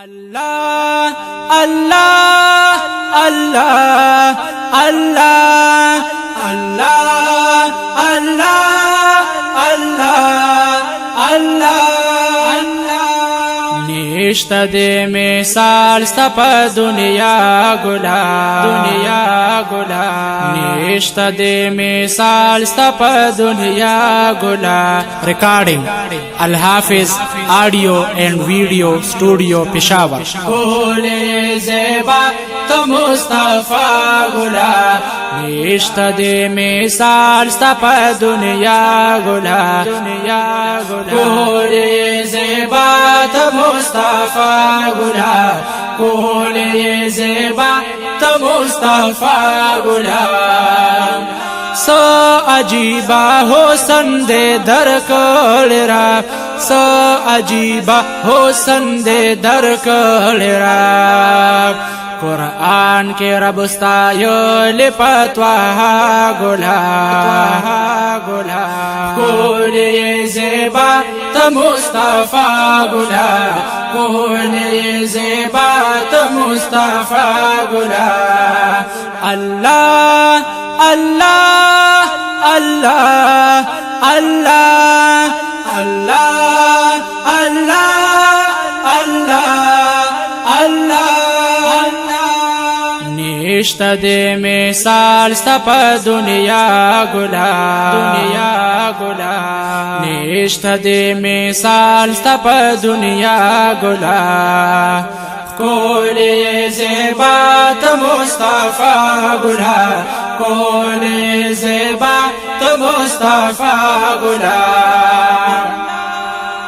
الله الله الله الله الله الله الله الله نشته د مثال ست په دنیا ګلا نشته د مثال ست په دنیا ګلا ریکارډینګ الحافظ آڈیو اینڈ ویڈیو اسٹوڈیو پشاور کولے زیبا تو مصطفیٰ گلا نشته د مثال ستا په دنیا گلا کولے زیبا تو مصطفیٰ گلا کولے زیبا تو مصطفیٰ گلا سو عجیبا حسن دے در کول را سو عجیبا حسن دے در کول را قرآن کے رب استایل پتوا گلا کولی زیبا تا مصطفیٰ گلا کولی زیبا تا مصطفیٰ گلا اللہ اللہ اللہ اللہ اللہ اللہ اللہ اللہ نشته د مثال ستا په دنیا ګلا نشته د مثال ستا په دنیا ګلا کولی زیبا تا مصطفیٰ گلا کولی زیبا تا مصطفیٰ گلا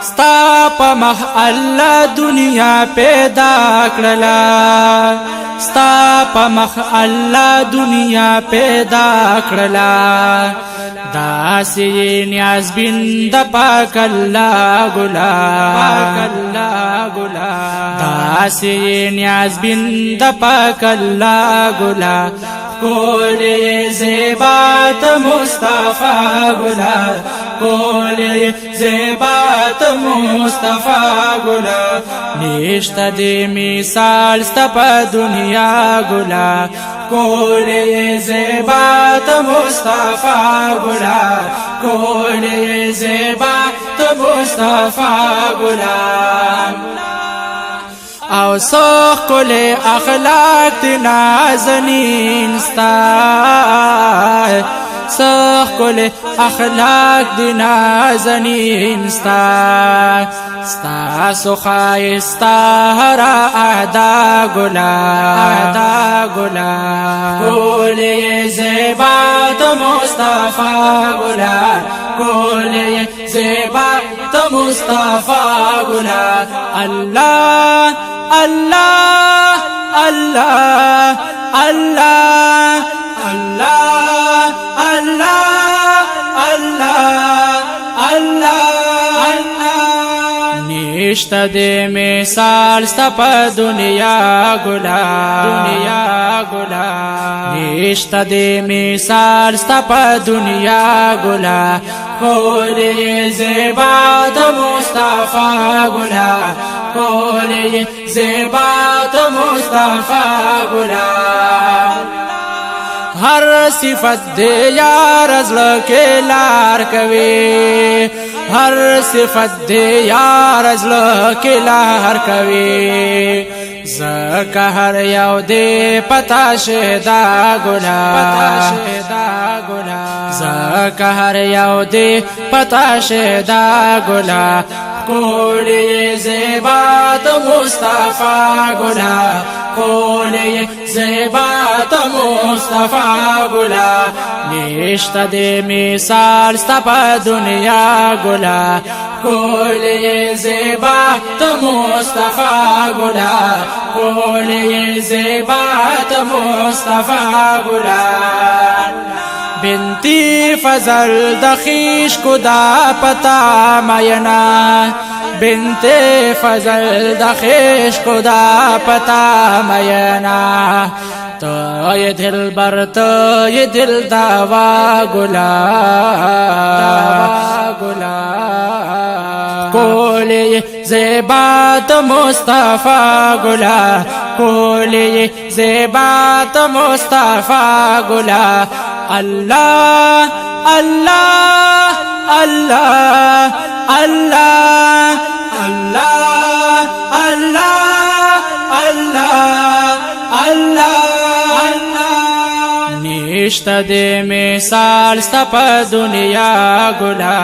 ستا پا مخ اللہ دنیا پیدا کرلا ستا پا مخ اللہ دنیا پیدا کرلا داسی نیاز بند پاک اللہ گلا داسی نیاز بند پاک اللہ گلا کولی زیبات مصطفیٰ گلا کولی زیبات مصطفیٰ گلا نشته د مثال ستا په دنیا گلا کولی زیبات مصطفیٰ گلا کولی زیبات مصطفیٰ گلا او سوخ کلی اخلاق تی نازنین ستا سوخ کلی اخلاق دی نازنین ستا ستا سخای ستا هرا اعدا گلا کولی زیبات مصطفیٰ گلا کولی زیبات مصطفیٰ گلا اللہ اللہ اللہ اللہ اللہ اللہ اللہ اللہ نشته د مثال ستا په دنیا ګلا نشته د مثال ستا په دنیا ګلا کولی زیبات مصطفیٰ گلا کولی زیبات مصطفیٰ گلا ہر صفت دے یار ازل کے لار کوي ہر صفت دے یار ازل کے لار کوي زکه هر یو دے پتا شهدا گلا زکه هر یو دے پتا شهدا گلا کولی زیبات مصطفیٰ گلا کولی زیبات مصطفیٰ گلا نشته د مثال ستا په دنیا گلا کولی زیبات مصطفیٰ گلا کولی زیبات مصطفیٰ گلا بنتی فضل دخیش کو دا پتا مینا بنتی فضل دخیش کو دا پتا مینا تو یہ دل بر تو یہ دل داوا گلا کولی زیبات مصطفی گلا کولی زیبات مصطفی گلا الله الله الله الله الله الله الله الله نشته د مثال ستا په دنیا ګلا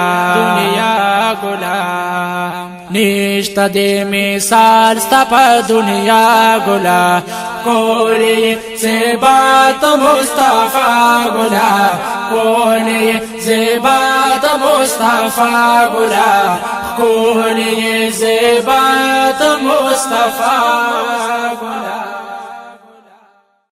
نشته د مثال ستا په دنیا ګلا کولی زیبات مصطفی ګلا کولی زیبات مصطفی ګلا کولی زیبات مصطفی ګلا